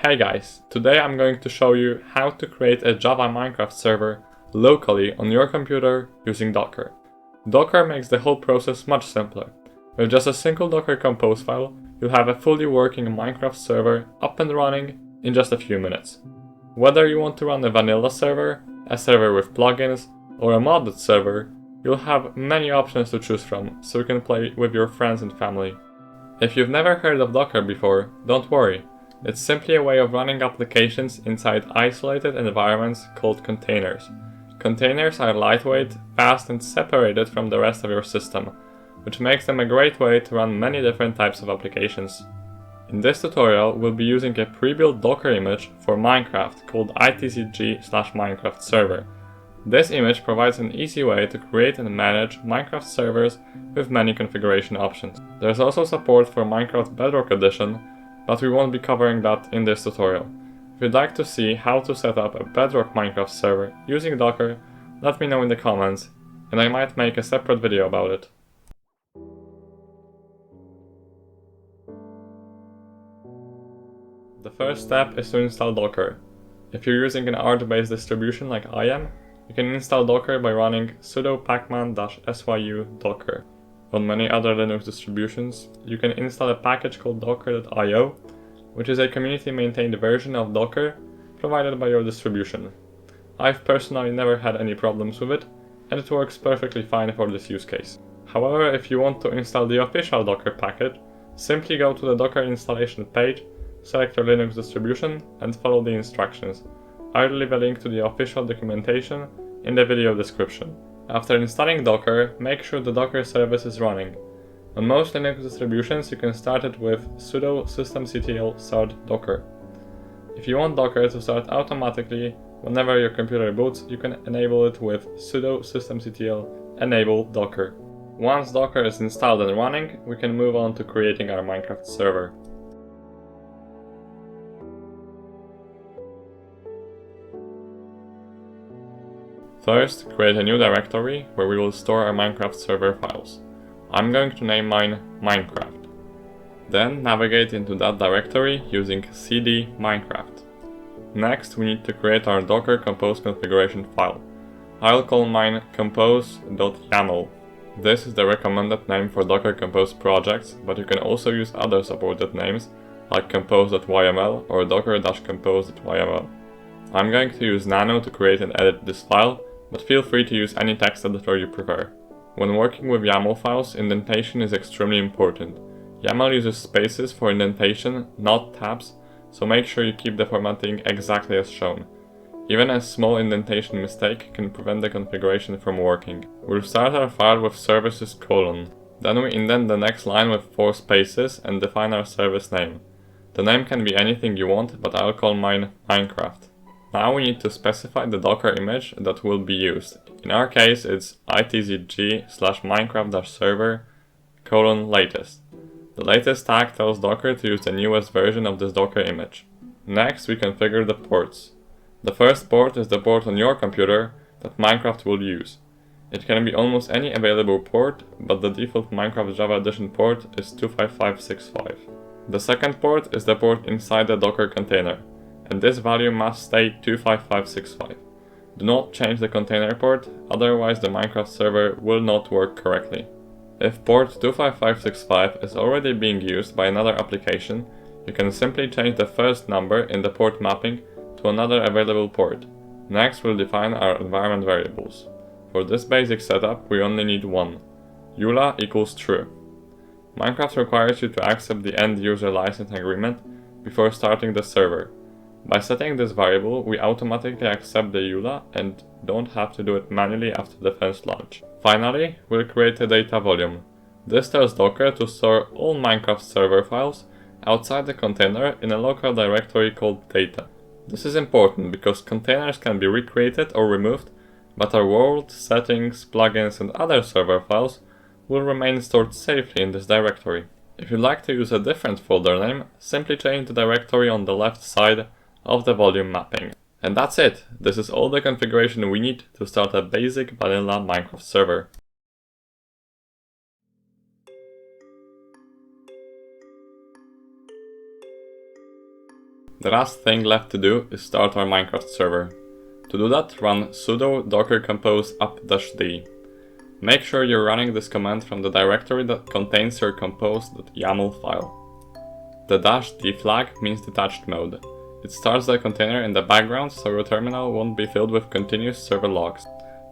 Hey guys, today I'm going to show you how to create a Java Minecraft server locally on your computer using Docker. Docker makes the whole process much simpler. With just a single Docker compose file, you'll have a fully working Minecraft server up and running in just a few minutes. Whether you want to run a vanilla server, a server with plugins, or a modded server, you'll have many options to choose from, so you can play with your friends and family. If you've never heard of Docker before, don't worry. It's simply a way of running applications inside isolated environments called containers. Containers are lightweight, fast, and separated from the rest of your system, which makes them a great way to run many different types of applications. In this tutorial, we'll be using a pre-built Docker image for Minecraft called itzg/Minecraft server. This image provides an easy way to create and manage Minecraft servers with many configuration options. There's also support for Minecraft Bedrock Edition, but we won't be covering that in this tutorial. If you'd like to see how to set up a Bedrock Minecraft server using Docker, let me know in the comments, and I might make a separate video about it. The first step is to install Docker. If you're using an Arch-based distribution like I am, you can install Docker by running sudo pacman-syu docker. On many other Linux distributions, you can install a package called docker.io, which is a community-maintained version of Docker provided by your distribution. I've personally never had any problems with it, and it works perfectly fine for this use case. However, if you want to install the official Docker package, simply go to the Docker installation page, select your Linux distribution, and follow the instructions. I'll leave a link to the official documentation in the video description. After installing Docker, make sure the Docker service is running. On most Linux distributions, you can start it with sudo systemctl start docker. If you want Docker to start automatically whenever your computer boots, you can enable it with sudo systemctl enable docker. Once Docker is installed and running, we can move on to creating our Minecraft server. First, create a new directory where we will store our Minecraft server files. I'm going to name mine Minecraft. Then navigate into that directory using cd Minecraft. Next, we need to create our Docker compose configuration file. I'll call mine compose.yaml. This is the recommended name for Docker Compose projects, but you can also use other supported names like compose.yml or docker-compose.yml. I'm going to use nano to create and edit this file, but feel free to use any text editor you prefer. When working with YAML files, indentation is extremely important. YAML uses spaces for indentation, not tabs, so make sure you keep the formatting exactly as shown. Even a small indentation mistake can prevent the configuration from working. We'll start our file with services : then we indent the next line with 4 spaces and define our service name. The name can be anything you want, but I'll call mine Minecraft. Now we need to specify the Docker image that will be used. In our case, it's itzg/minecraft-server:"latest". The latest tag tells Docker to use the newest version of this Docker image. Next, we configure the ports. The first port is the port on your computer that Minecraft will use. It can be almost any available port, but the default Minecraft Java Edition port is 25565. The second port is the port inside the Docker container, and this value must stay 25565. Do not change the container port, otherwise the Minecraft server will not work correctly. If port 25565 is already being used by another application, you can simply change the first number in the port mapping to another available port. Next, we'll define our environment variables. For this basic setup, we only need one. EULA equals true. Minecraft requires you to accept the end user license agreement before starting the server. By setting this variable, we automatically accept the EULA and don't have to do it manually after the first launch. Finally, we'll create a data volume. This tells Docker to store all Minecraft server files outside the container in a local directory called data. This is important because containers can be recreated or removed, but our world, settings, plugins, and other server files will remain stored safely in this directory. If you'd like to use a different folder name, simply change the directory on the left side of the volume mapping. And that's it! This is all the configuration we need to start a basic vanilla Minecraft server. The last thing left to do is start our Minecraft server. To do that, run sudo docker compose up-d. Make sure you're running this command from the directory that contains your compose.yaml file. The -d flag means detached mode. It starts the container in the background so your terminal won't be filled with continuous server logs.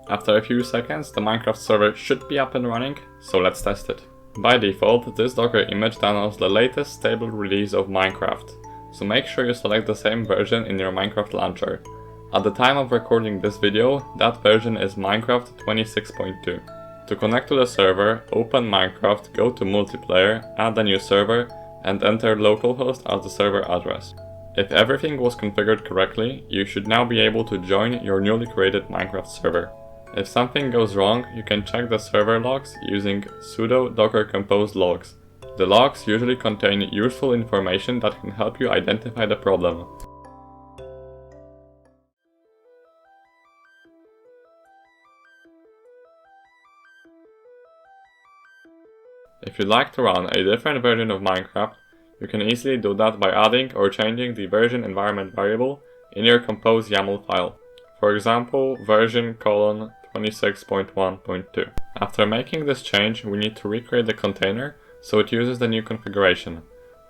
After a few seconds, the Minecraft server should be up and running, so let's test it. By default, this Docker image downloads the latest stable release of Minecraft, so make sure you select the same version in your Minecraft launcher. At the time of recording this video, that version is Minecraft 26.2. To connect to the server, open Minecraft, go to multiplayer, add a new server, and enter localhost as the server address. If everything was configured correctly, you should now be able to join your newly created Minecraft server. If something goes wrong, you can check the server logs using sudo docker compose logs. The logs usually contain useful information that can help you identify the problem. If you'd like to run a different version of Minecraft, you can easily do that by adding or changing the version environment variable in your compose YAML file. For example, version 26.1.2. After making this change, we need to recreate the container so it uses the new configuration.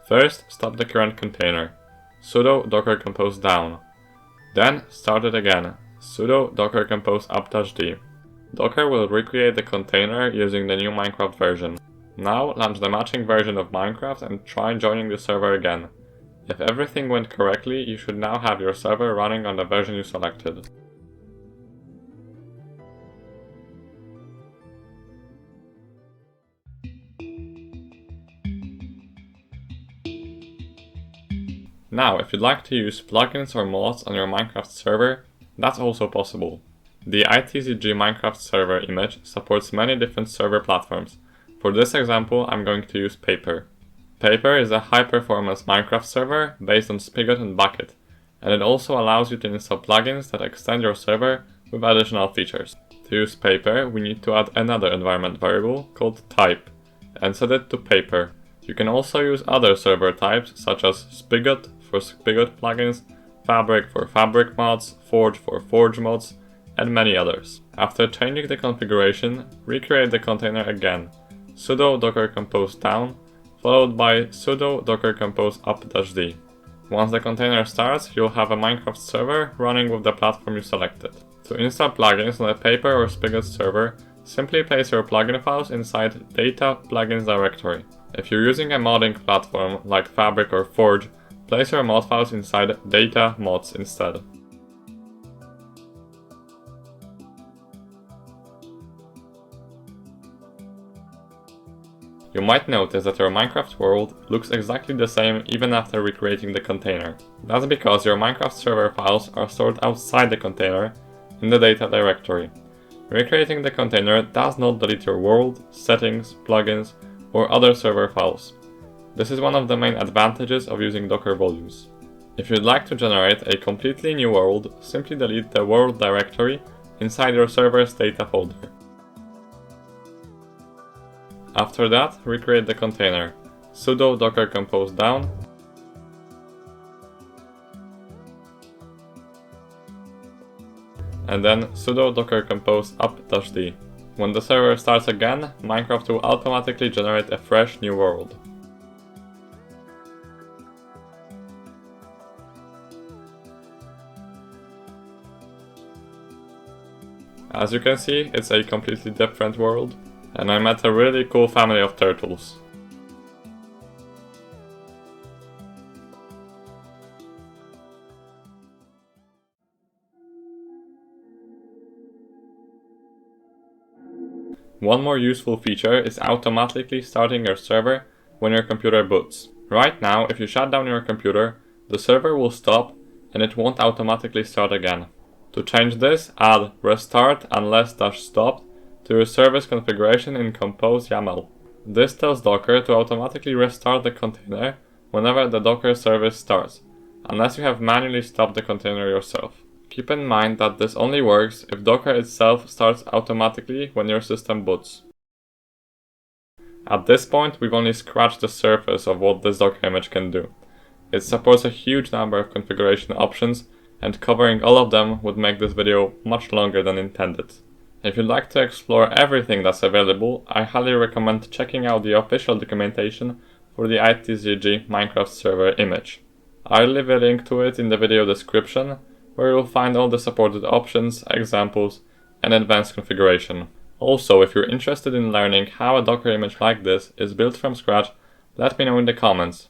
First, stop the current container, sudo docker compose down. Then, start it again, sudo docker compose up-d. Docker will recreate the container using the new Minecraft version. Now, launch the matching version of Minecraft and try joining the server again. If everything went correctly, you should now have your server running on the version you selected. Now, if you'd like to use plugins or mods on your Minecraft server, that's also possible. The itzg Minecraft server image supports many different server platforms. For this example, I'm going to use Paper. Paper is a high-performance Minecraft server based on Spigot and Bucket, and it also allows you to install plugins that extend your server with additional features. To use Paper, we need to add another environment variable called type, and set it to Paper. You can also use other server types such as Spigot for Spigot plugins, Fabric for Fabric mods, Forge for Forge mods, and many others. After changing the configuration, recreate the container again. Sudo docker compose down, followed by sudo docker compose up-d. Once the container starts, you'll have a Minecraft server running with the platform you selected. To install plugins on a Paper or Spigot server, simply place your plugin files inside Data Plugins directory. If you're using a modding platform like Fabric or Forge, place your mod files inside Data Mods instead. You might notice that your Minecraft world looks exactly the same even after recreating the container. That's because your Minecraft server files are stored outside the container in the data directory. Recreating the container does not delete your world, settings, plugins, or other server files. This is one of the main advantages of using Docker volumes. If you'd like to generate a completely new world, simply delete the world directory inside your server's data folder. After that, recreate the container, sudo docker compose down, and then sudo docker compose up-d. When the server starts again, Minecraft will automatically generate a fresh new world. As you can see, it's a completely different world, and I met a really cool family of turtles. One more useful feature is automatically starting your server when your computer boots. Right now, if you shut down your computer, the server will stop and it won't automatically start again. To change this, add restart unless-stopped to your server's configuration in compose YAML. This tells Docker to automatically restart the container whenever the Docker service starts, unless you have manually stopped the container yourself. Keep in mind that this only works if Docker itself starts automatically when your system boots. At this point, we've only scratched the surface of what this Docker image can do. It supports a huge number of configuration options, and covering all of them would make this video much longer than intended. If you'd like to explore everything that's available, I highly recommend checking out the official documentation for the itzg Minecraft server image. I'll leave a link to it in the video description, where you'll find all the supported options, examples, and advanced configuration. Also, if you're interested in learning how a Docker image like this is built from scratch, let me know in the comments.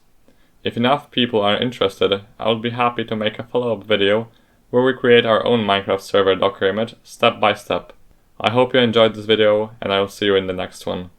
If enough people are interested, I would be happy to make a follow-up video where we create our own Minecraft server Docker image step by step. I hope you enjoyed this video, and I will see you in the next one.